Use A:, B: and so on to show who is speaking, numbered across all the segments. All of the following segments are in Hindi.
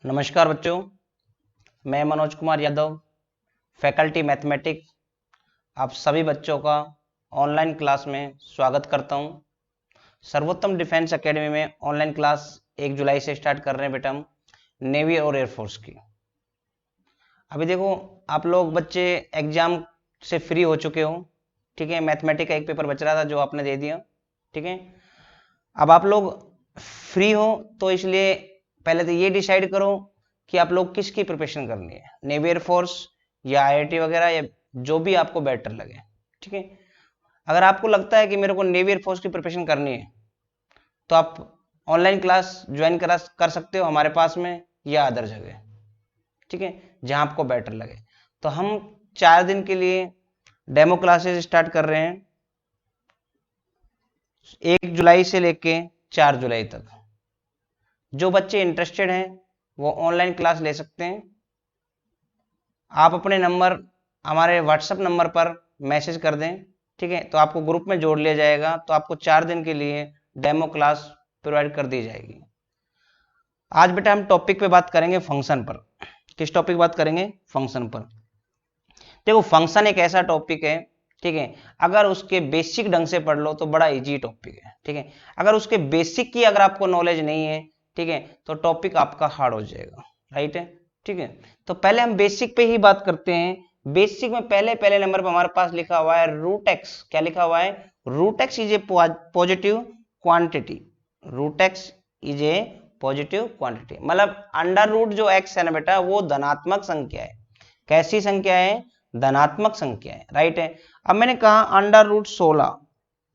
A: नमस्कार बच्चों, मैं मनोज कुमार यादव, फैकल्टी मैथमेटिक्स, आप सभी बच्चों का ऑनलाइन क्लास में स्वागत करता हूं। सर्वोत्तम डिफेंस एकेडमी में ऑनलाइन क्लास 1 जुलाई से स्टार्ट कर रहे हैं बेटा हम नेवी और एयरफोर्स की। अभी देखो, आप लोग बच्चे एग्जाम से फ्री हो चुके हो, ठीक है। मैथमेटिक्स का एक पेपर बच रहा था जो आपने दे दिया, ठीक है। अब आप लोग फ्री हो तो इसलिए पहले तो ये डिसाइड करो कि आप लोग किसकी प्रिपरेशन करनी है, नेवी एयरफोर्स या आईआईटी वगैरह, या जो भी आपको बेटर लगे, ठीक है। अगर आपको लगता है कि मेरे को नेवी एयरफोर्स की प्रिपरेशन करनी है तो आप ऑनलाइन क्लास ज्वाइन कर सकते हो हमारे पास में या अदर जगह, ठीक है, जहां आपको बेटर लगे। तो हम 4 दिन के लिए डेमो क्लासेस स्टार्ट कर रहे हैं 1 जुलाई से लेके 4 जुलाई तक। जो बच्चे इंटरेस्टेड हैं वो ऑनलाइन क्लास ले सकते हैं। आप अपने नंबर हमारे व्हाट्सएप नंबर पर मैसेज कर दें, ठीक है, तो आपको ग्रुप में जोड़ लिया जाएगा। तो आपको 4 दिन के लिए डेमो क्लास प्रोवाइड कर दी जाएगी। आज बेटा हम टॉपिक पे बात करेंगे फंक्शन पर। किस टॉपिक बात करेंगे? फंक्शन पर। देखो, फंक्शन एक ऐसा टॉपिक है, ठीक है, अगर उसके बेसिक ढंग से पढ़ लो तो बड़ा इजी टॉपिक है, ठीक है। अगर उसके बेसिक की अगर आपको नॉलेज नहीं है, ठीक है, तो टॉपिक आपका हार्ड हो जाएगा, राइट है, ठीक है। तो पहले हम बेसिक पे ही बात करते हैं। बेसिक में पहले नंबर पर हमारे पास लिखा हुआ है रूट एक्स। क्या लिखा हुआ है? Root x is a positive quantity. Root x is a positive quantity, मतलब अंडर रूट जो एक्स है ना बेटा, वो धनात्मक संख्या है। कैसी संख्या है? धनात्मक संख्या है, राइट है। अब मैंने कहा अंडर रूट 16,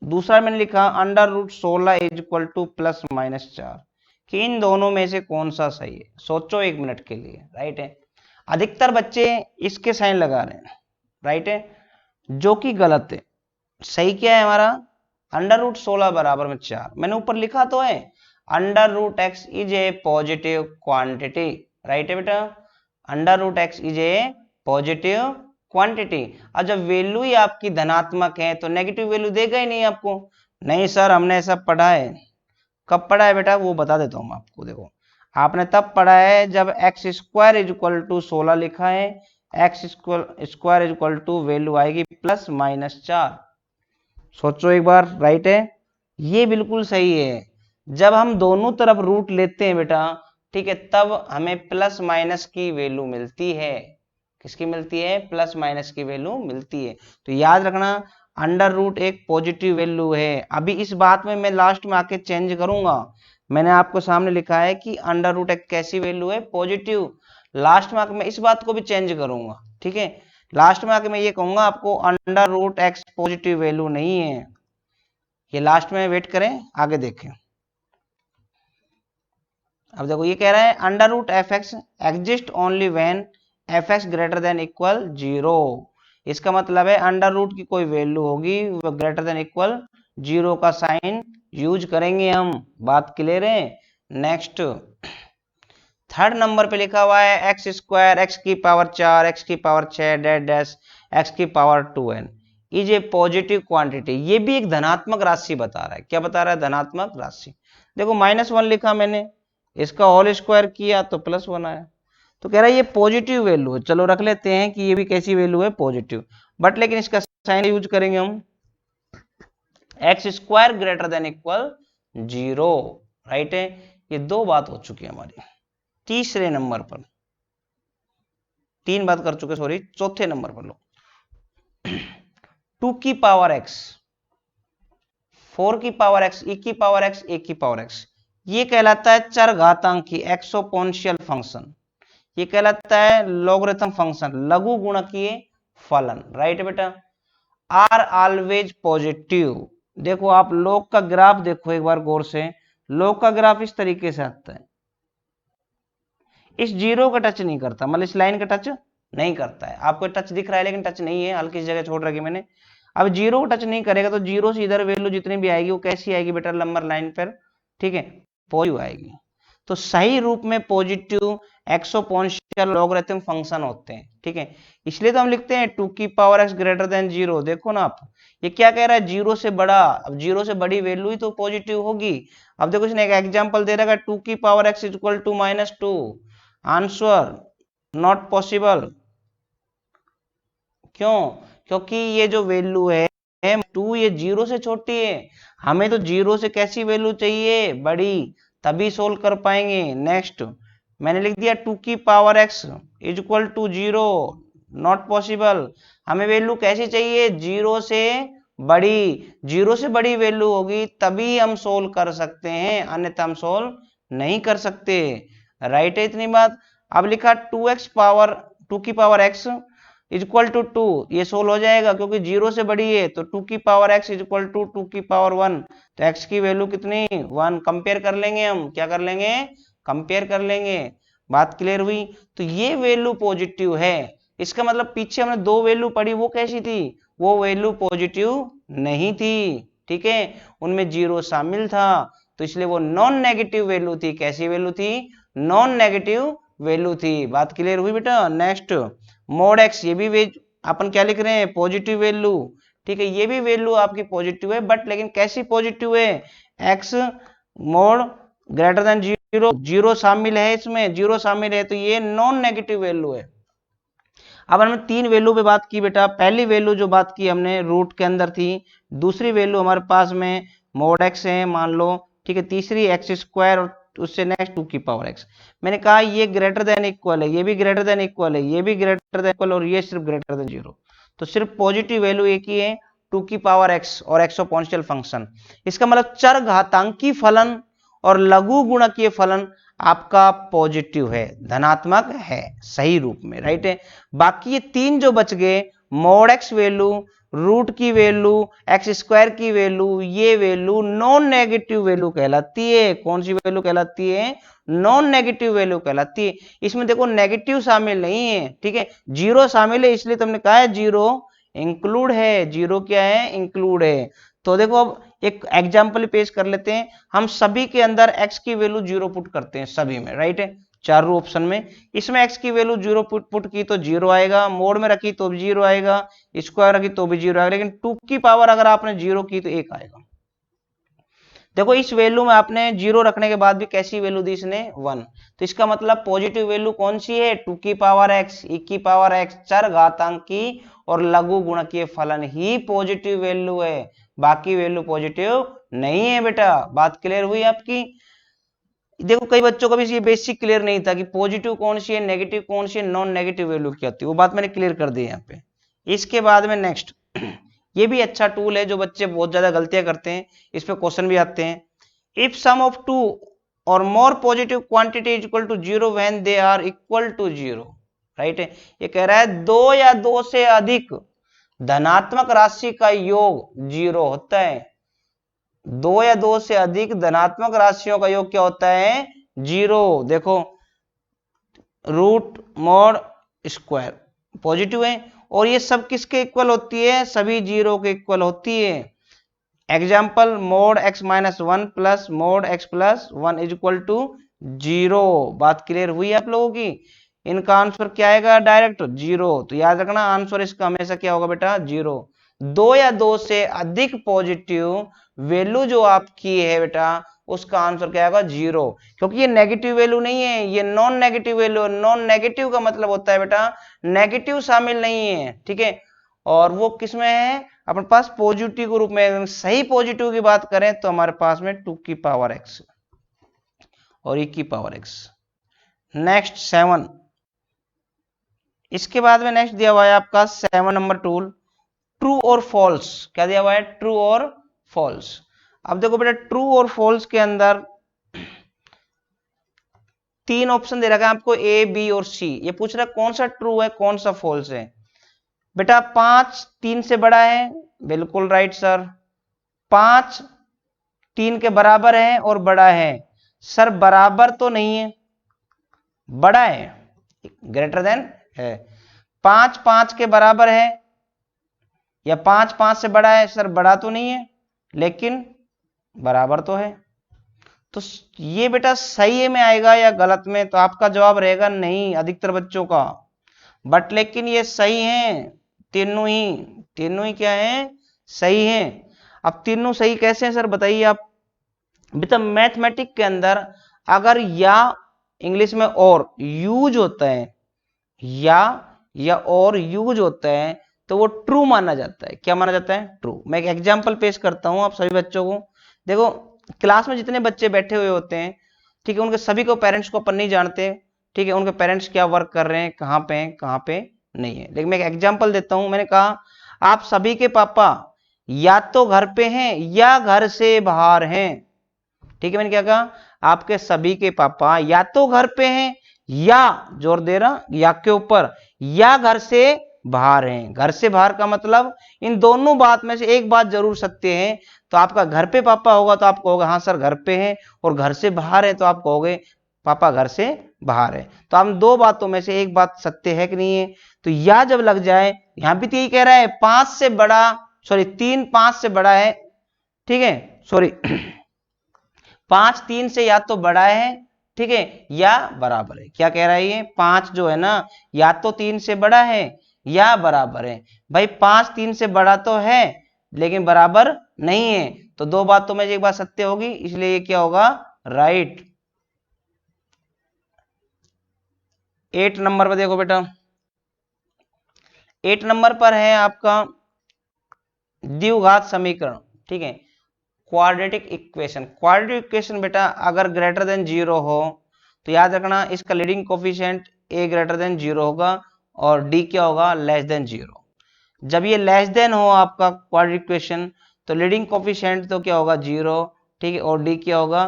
A: दूसरा मैंने लिखा under root 16 is equal to plus minus 4, कि इन दोनों में से कौन सा सही है? सोचो 1 मिनट के लिए, राइट है। अधिकतर बच्चे इसके साइन लगा रहे हैं, राइट है, जो कि गलत है। सही क्या है हमारा? अंडर रूट 16 बराबर में 4। मैंने ऊपर लिखा तो है under root x is a positive quantity, right है बेटा। Under root x is a positive quantity. और जब वैल्यू ही आपकी धनात्मक है तो नेगेटिव वैल्यू देगा ही नहीं आपको। नहीं सर, हमने ऐसा पढ़ा है। कब पढ़ा है बेटा? वो बता देता हूं आपको। देखो, आपने तब पढ़ा है जब x square is equal to 16 लिखा है, x square is equal to value आएगी प्लस माइनस 4। सोचो एक बार, राइट है, ये बिल्कुल सही है। जब हम दोनों तरफ रूट लेते हैं बेटा, ठीक है, तब हमें प्लस माइनस की वैल्यू मिलती है। किसकी मिलती है? प्लस माइनस की वैल्यू मिलती है। तो याद रखना, अंडर रूट एक पॉजिटिव वैल्यू है। अभी इस बात में मैं लास्ट में आके चेंज करूंगा। मैंने आपको सामने लिखा है कि अंडर रूट एक कैसी वैल्यू है? पॉजिटिव। लास्ट में आके मैं इस बात को भी चेंज करूंगा, ठीक है। लास्ट में आके मैं ये कहूंगा आपको under root x positive value नहीं है। ये लास्ट में वेट करें, आगे देखें। अब देखो, ये कह रहा है under root f x exist only when f x greater than equal 0। इसका मतलब है अंडर रूट की कोई वैल्यू होगी वो ग्रेटर देन इक्वल 0 का साइन यूज करेंगे हम। बात क्लियर है? नेक्स्ट, थर्ड नंबर पे लिखा हुआ है एक्स स्क्वायर एक्स की पावर 4 एक्स की पावर 6 डेड डैश एक्स की power 2n is a positive quantity. ये भी एक धनात्मक राशि बता रहा है। क्या बता रहा है? धनात्मक राशि। देखो, -1 लिखा मैंने, इसका होल स्क्वायर किया तो +1 आया। तो कह रहा है ये पॉजिटिव वैल्यू है। चलो रख लेते हैं कि ये भी कैसी वैल्यू है? पॉजिटिव। बट लेकिन इसका साइन यूज करेंगे हम x square greater than equal 0, right है। ये दो बात हो चुकी है हमारी। तीसरे नंबर पर, 3 बात कर चुके, सॉरी, चौथे नंबर पर लो 2 की पावर x, 4 की पावर x, e की पावर x, a की पावर x, ये कहलाता है चरघातांकी एक्सपोनेंशियल फंक्शन। ये कहलाता है लॉगरिथम फंक्शन, लघु गुणकीय फलन, राइट बेटा। Are always positive. देखो, आप लॉग का ग्राफ देखो एक बार गौर से। लॉग का ग्राफ इस तरीके से आता है, इस 0 का टच नहीं करता, मतलब इस लाइन का टच नहीं करता है। आपको टच दिख रहा है लेकिन टच नहीं है, हल्की जगह छोड़ रखी मैंने। अब 0 को टच नहीं करेगा तो 0 से इधर वैल्यू जितनी भी आएगी वो कैसी आएगी बेटा? नंबर लाइन पर, ठीक है, पॉजिटिव आएगी। तो सही रूप में पॉजिटिव एक्सपोनेंशियल लॉगरिथम फंक्शन होते हैं, ठीक है। इसलिए तो हम लिखते हैं 2 की पावर एक्स ग्रेटर देन 0। देखो ना आप, ये क्या कह रहा है? 0 से बड़ा। अब 0 से बड़ी वैल्यू ही तो पॉजिटिव होगी। अब देखो, इसने एक एग्जांपल दे रखा है 2 की power x equal to -2। Answer not possible. क्यों? क्योंकि ये जो वैल्यू है 2, ये 0 से छोटी है। हमें तो 0 से कैसी वैल्यू चाहिए? बड़ी, तभी सोल्व कर पाएंगे। नेक्स्ट मैंने लिख दिया 2 की power x is equal to 0, not possible. हमें वैल्यू कैसी चाहिए? 0 से बड़ी। 0 से बड़ी वैल्यू होगी तभी हम सोल्व कर सकते हैं, अन्यथा हम सोल्व नहीं कर सकते। राइट है इतनी बात। अब लिखा 2x पावर 2 की power x is equal to 2, ये सोल्व हो जाएगा क्योंकि 0 से बड़ी है। तो 2 की power x is equal to 2 की पावर 1, तो x की वैल्यू कितनी? 1। कंपेयर कर लेंगे हम, क्या कर लेंगे? कंपेयर कर लेंगे। बात क्लियर हुई? तो ये वैल्यू पॉजिटिव है। इसका मतलब पीछे हमने दो वैल्यू पढ़ी, वो कैसी थी? वो वैल्यू पॉजिटिव नहीं थी, ठीक है, उनमें 0 शामिल था, तो इसलिए वो नॉन नेगेटिव वैल्यू थी। कैसी वैल्यू थी? नॉन नेगेटिव वैल्यू थी। बात क्लियर हुई बेटा? नेक्स्ट मोड x, ये भी अपन क्या लिख रहे हैं? पॉजिटिव वैल्यू, ठीक है, ये भी वैल्यू आपकी पॉजिटिव है, बट लेकिन कैसी पॉजिटिव है? x मोड ग्रेटर देन 0, 0 शामिल है इसमें, 0 शामिल है, तो ये नॉन नेगेटिव वैल्यू है। अब हमने तीन वैल्यू पे बात की बेटा। पहली वैल्यू जो बात की हमने रूट के अंदर थी, दूसरी वैल्यू हमारे पास में मोड x है मान लो, ठीक है, तीसरी एक्स स्क्वायर, और उससे नेक्स्ट 2 की पावर x। मैंने कहा ये ग्रेटर देन इक्वल है, ये भी ग्रेटर देन इक्वल है, ये भी ग्रेटर देन इक्वल, और ये सिर्फ ग्रेटर देन 0। तो सिर्फ पॉजिटिव वैल्यू एक ही है, 2 की पावर x और एक्सपोनेंशियल फंक्शन। इसका मतलब चर घातांकी फलन और लघु गुणकीय फलन आपका पॉजिटिव है, धनात्मक है, सही रूप में, राइट है। बाकी ये तीन जो बच गए, मोड एक्स वैल्यू, रूट की वैल्यू, एक्स स्क्वायर की वैल्यू, ये वैल्यू नॉन नेगेटिव वैल्यू कहलाती है। कौन सी वैल्यू कहलाती है? नॉन नेगेटिव वैल्यू कहलाती है। इसमें देखो नेगेटिव शामिल नहीं है, ठीक है, 0 शामिल है, इसलिए तुमने कहा है 0 इंक्लूड है। 0 क्या है? इंक्लूड है। तो देखो अब एक एग्जाम्पल पेश कर लेते हैं। हम सभी के अंदर x की वैल्यू 0 पुट करते हैं, सभी में, राइट है, चारों ऑप्शन में। इसमें x की वैल्यू 0 पुट की तो 0 आएगा, मोड में रखी तो भी 0 आएगा, स्क्वायर रखी तो भी 0 आएगा, लेकिन 2 की पावर अगर आपने 0 की तो 1 आएगा। देखो इस वैल्यू में आपने 0 रखने के बाद भी कैसी वैल्यू दी इसने? 1। तो इसका मतलब पॉजिटिव वैल्यू कौन सी है? 2 की पावर x, e की पावर x, चर घातांकी और लघु गुणकीय फलन ही पॉजिटिव वैल्यू है, बाकी वैल्यू पॉजिटिव नहीं है बेटा। बात क्लियर हुई आपकी? देखो कई बच्चों को भी ये बेसिक क्लियर नहीं था कि पॉजिटिव कौन सी है, नेगेटिव कौन सी है, नॉन नेगेटिव वैल्यू क्या होती है, वो बात मैंने क्लियर कर दी यहाँ पे। इसके बाद में नेक्स्ट ये भी अच्छा टूल है, जो बच्चे बहुत ज्यादा गलतियां करते हैं, इस पे क्वेश्चन भी आते हैं। इफ सम ऑफ टू और more positive quantity is equal to 0 when they are equal to 0, right है। ये कह रहा है 2 या 2 से अधिक धनात्मक राशि का योग 0 होता है। 2 या 2 से अधिक धनात्मक राशियों का योग क्या होता है? 0। देखो रूट मॉड स्क्वायर पॉजिटिव है, और ये सब किसके इक्वल होती है? सभी 0 के इक्वल होती है। Example mod x minus 1 plus mod x plus 1 is equal to 0। बात क्लियर हुई आप लोगों की? इनका आंसर क्या आएगा? डायरेक्ट 0। तो याद रखना आंसर इसका हमेशा क्या होगा बेटा? 0। 2 या 2 से अधिक पॉजिटिव वैल्यू जो आपकी है बेटा, उसका आंसर क्या आएगा? 0, क्योंकि ये नेगेटिव वैल्यू नहीं है, ये non negative value. Non negative का मतलब होता है बेटा नेगेटिव शामिल नहीं है, ठीक है, और वो किस में है? अपने पास पॉजिटिव के रूप में। सही पॉजिटिव की बात करें तो हमारे पास में 2 की पावर x और e की पावर x। नेक्स्ट 7, इसके बाद में नेक्स्ट दिया हुआ है आपका 7 नंबर टूल, ट्रू और फॉल्स। क्या दिया हुआ है? ट्रू और फॉल्स। अब देखो बेटा ट्रू और फॉल्स के अंदर तीन ऑप्शन दे रखा है आपको, ए बी और सी। ये पूछ रहा है कौन सा ट्रू है कौन सा फॉल्स है। बेटा 5 3 से बड़ा है, बिल्कुल राइट सर। 5 3 के बराबर है और बड़ा है, सर बराबर तो नहीं है, बड़ा है, ग्रेटर देन है। 5 5 के बराबर है या 5 5 से बड़ा है, सर बड़ा तो नहीं है लेकिन बराबर तो है। तो ये बेटा सही में आएगा या गलत में? तो आपका जवाब रहेगा नहीं, अधिकतर बच्चों का। बट लेकिन ये सही है, तीनों ही क्या है? सही है। अब तीनों सही कैसे हैं सर बताइए आप? बेटा मैथमेटिक के अंदर अगर या इंग्लिश में और यूज होता है या और यूज होता है तो वो ट्रू माना जाता है। क्या माना जाता है? ट्रू। मैं एक एग्जांपल पेश करता हूं आप सभी बच्चों को। देखो, क्लास में जितने बच्चे बैठे हुए होते हैं, ठीक है, उनके सभी को पेरेंट्स को अपन नहीं जानते, ठीक है, उनके पेरेंट्स क्या वर्क कर रहे हैं, कहाँ पे हैं, कहाँ पे नहीं है। लेकिन मैं एक एग्जांपल देता हूं। मैंने कहा आप सभी के पापा या तो घर पे हैं या घर से बाहर हैं। ठीक है, मैंने क्या कहा? आपके सभी के पापा या तो घर पे हैं या, जोर दे रहा, या के ऊपर, या घर से बाहर हैं। घर से बाहर का मतलब इन दोनों बात में से एक बात जरूर सत्य है। तो आपका घर पे पापा होगा तो आप कहोगे हाँ सर घर पे हैं, और घर से बाहर है तो आप कहोगे पापा घर से बाहर है। तो हम दो बातों में से एक बात सत्य है कि नहीं है। तो या जब लग जाए, यहां भी तो यही कह रहा है 5 से बड़ा, सॉरी 3 5 से बड़ा है, ठीक है, सॉरी 5 3 से या तो बड़ा है, ठीक है, या बराबर है। क्या कह रहा है ये? 5 जो है ना, या तो 3 से बड़ा है या बराबर है। भाई 5 3 से बड़ा तो है लेकिन बराबर नहीं है। तो दो बातों में एक बात सत्य होगी, इसलिए ये क्या होगा? राइट। 8 नंबर पर देखो बेटा, 8 नंबर पर है आपका द्विघात समीकरण, ठीक है, क्वाड्रेटिक इक्वेशन। क्वाड्रेटिक इक्वेशन बेटा अगर ग्रेटर देन 0 हो तो याद रखना इसका leading coefficient a greater than 0 होगा और d क्या होगा? Less than 0। जब ये लेस देन हो आपका क्वाड्रेटिक इक्वेशन तो लीडिंग कोफिशिएंट तो क्या होगा? 0, ठीक है, और d क्या होगा?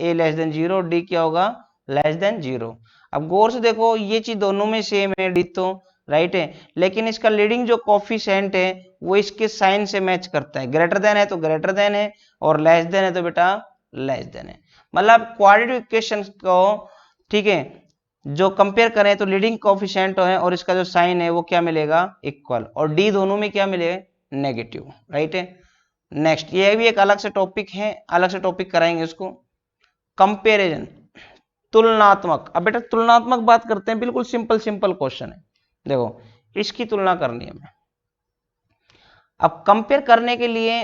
A: a लेस देन 0, d क्या होगा? Less than 0। अब गौर से देखो, ये चीज दोनों में सेम है, d तो राइट है, लेकिन इसका लीडिंग जो कोफिशिएंट है वो इसके साइन से मैच करता है। ग्रेटर देन है तो ग्रेटर देन है, और लेस देन है तो बेटा लेस देन है। मतलब क्वाड्रेटिक इक्वेशन को, ठीक है, जो कंपेयर करें तो लीडिंग कोफिशिएंट है और इसका जो साइन है वो क्या मिलेगा? इक्वल, और डी दोनों में क्या मिलेगा? नेगेटिव, राइट है। नेक्स्ट, ये भी एक अलग से टॉपिक है, अलग से टॉपिक कराएंगे इसको, कंपेरिजन, तुलनात्मक। अब बेटा तुलनात्मक बात करते हैं, बिल्कुल सिंपल सिंपल क्वेश्चन है। देखो, इसकी तुलना करनी है हमें। अब कंपेयर करने के लिए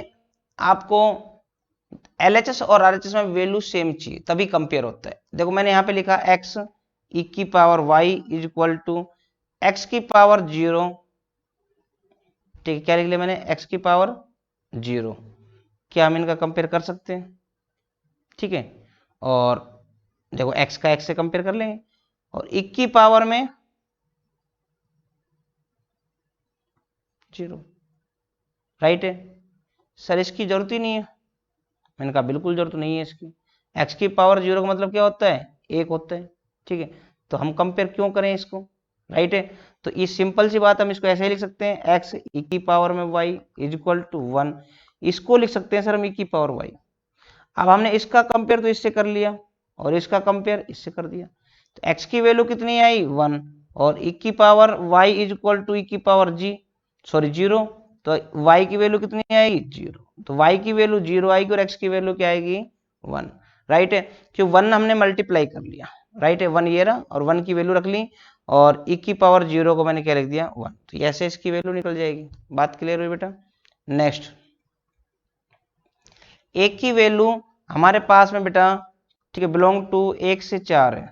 A: आपको एलएचएस और आरएचएस में वैल्यू सेम चाहिए तभी कंपेयर होता है। देखो मैंने यहां पे लिखा x e की power y is equal to x की पावर 0, ठीक है, क्या लिख लिया मैंने? x की पावर 0। क्या हम इनका कंपेयर कर सकते हैं? ठीक है, और देखो x का x से कंपेयर कर लेंगे, और e की पावर में 0, राइट है। सर इसकी जरूरत ही नहीं है। मैंने कहा बिल्कुल जरूरत नहीं है इसकी। x की पावर 0 का मतलब क्या होता है? 1 होता है, ठीक है, तो हम कंपेयर क्यों करें इसको, राइट है। तो ये सिंपल सी बात, हम इसको ऐसे ही लिख सकते हैं, x e की पावर में y इज इक्वल टू 1। इसको लिख सकते हैं सर हम e की पावर y। अब हमने इसका कंपेयर तो इससे कर लिया और इसका कंपेयर इससे कर दिया, तो x की वैल्यू कितनी आई? 1, और e की power y is equal to e की पावर सॉरी 0, तो y की वैल्यू कितनी आएगी? 0। तो y की वैल्यू 0 आएगी और x की वैल्यू क्या आएगी? 1, राइट है, क्यों 1 हमने मल्टीप्लाई कर लिया, राइट है, 1 ये रहा और 1 की वैल्यू रख ली, और e की पावर 0 को मैंने क्या लिख दिया? 1। तो ऐसे इसकी वैल्यू निकल जाएगी। बात क्लियर हुई बेटा? नेक्स्ट, एक की वैल्यू हमारे पास में बेटा, ठीक है, बिलोंग टू 1 से 4 है,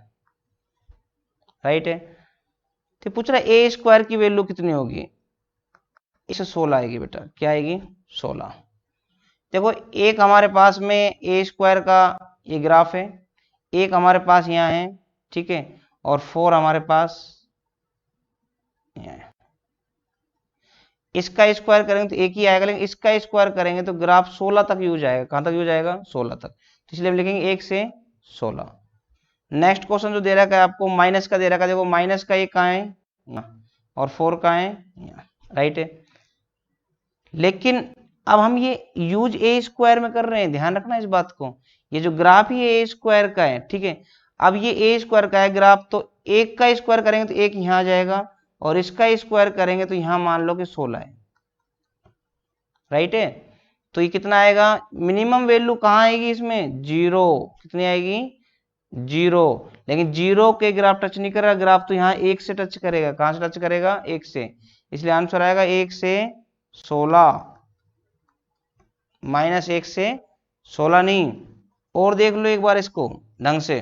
A: राइट है। तो पूछ रहा है ए स्क्वायर की वैल्यू कितनी होगी? इसे 16 आएगी बेटा। क्या आएगी? 16। देखो एक हमारे पास में ए स्क्वायर का ये ग्राफ है, एक हमारे पास यहाँ है, ठीक है, और 4 हमारे पास यहाँ है। इसका स्क्वायर करेंगे तो एक ही आएगा, लेकिन इसका स्क्वायर करेंगे तो ग्राफ 16 तक यूज आएगा। कहां तक यूज आएगा? 16 तक। तो इसलिए हम लिखेंगे 1 से 16। नेक्स्ट क्वेश्चन जो दे रखा है आपको, माइनस का दे रखा है। देखो माइनस का ये कहाँ है? यहाँ, और 4 कहाँ है? यहाँ, राइट है। लेकिन अब हम ये यूज ए स्क्वायर में कर रहे हैं, ध्यान रखना इस बात को। ये जो ग्राफ ही ए स्क्वायर का है, ठीक है, अब ये ए स्क्वायर का है ग्राफ, तो एक का स्क्वायर करेंगे तो एक यहां आ जाएगा, और इसका स्क्वायर करेंगे तो यहां मान लो कि 16 है, राइट है। तो ये कितना आएगा? मिनिमम वैल्यू कहाँ आएगी इसमें? 0। कितनी आएगी? 0। लेकिन 0 के ग्राफ टच नहीं करेगा, ग्राफ तो यहाँ 1 से टच करेगा। कहां से टच करेगा? 1 से, इसलिए आंसर आएगा 1 से 16, माइनस 1 से 16 नहीं। और देख लो एक बार इसको ढंग से,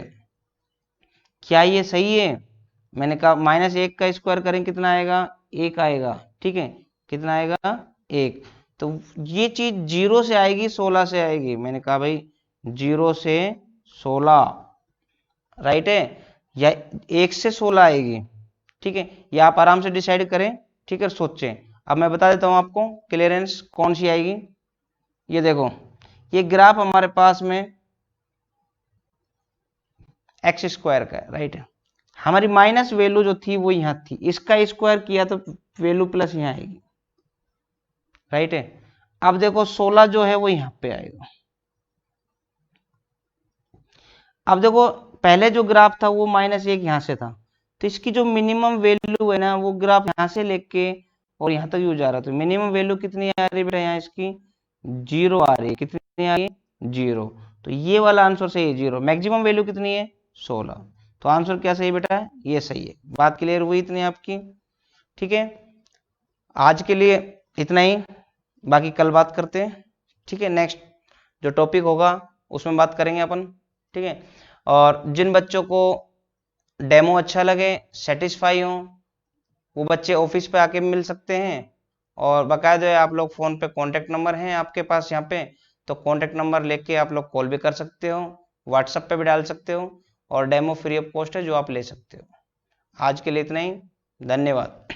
A: क्या ये सही है? मैंने कहा -1 का स्क्वायर करें कितना आएगा? 1 आएगा। ठीक है, कितना आएगा? 1। तो ये चीज 0 से आएगी 16 से आएगी। मैंने कहा भाई 0 से 16 राइट है, या 1 से 16 आएगी। ठीक है, ये आप आराम से डिसाइड करें। ठीक है, सोचें। अब मैं बता देता हूं आपको क्लियरेंस कौन सी आएगी। ये देखो, ये ग्राफ हमारे पास में एक्स स्क्वायर का है राइट है। हमारी माइनस वैल्यू जो थी वो यहां थी, इसका स्क्वायर किया तो वैल्यू प्लस यहां आएगी राइट है। अब देखो 16 जो है वो यहां पे आएगा। अब देखो पहले जो ग्राफ था वो -1 यहां से था, तो इसकी जो मिनिमम वैल्यू है ना वो ग्राफ यहां से लेके और यहां तक यूज आ रहा, तो मिनिमम वैल्यू कितनी आ रही है बेटा यहाँ इसकी? 0 आ रही है। कितनी आ रही है? 0। तो ये वाला आंसर सही है 0। मैक्सिमम वैल्यू कितनी है? 16। तो आंसर क्या सही बेटा? ये सही है। बात क्लियर हुई इतनी आपकी? ठीक है, आज के लिए इतना ही, बाकी कल बात करते हैं। ठीक है, नेक्स्ट जो टॉपिक होगा उसमें बात करेंगे अपन। ठीक है, और जिन बच्चों को डेमो अच्छा लगे, सेटिस्फाई हो, वो बच्चे ऑफिस पे आके मिल सकते हैं। और बाकायदा आप लोग फोन पे कांटेक्ट नंबर हैं आपके पास यहाँ पे, तो कांटेक्ट नंबर लेके आप लोग कॉल भी कर सकते हो, व्हाट्सएप पे भी डाल सकते हो, और डेमो फ्री ऑफ कॉस्ट है जो आप ले सकते हो। आज के लिए इतना ही, धन्यवाद।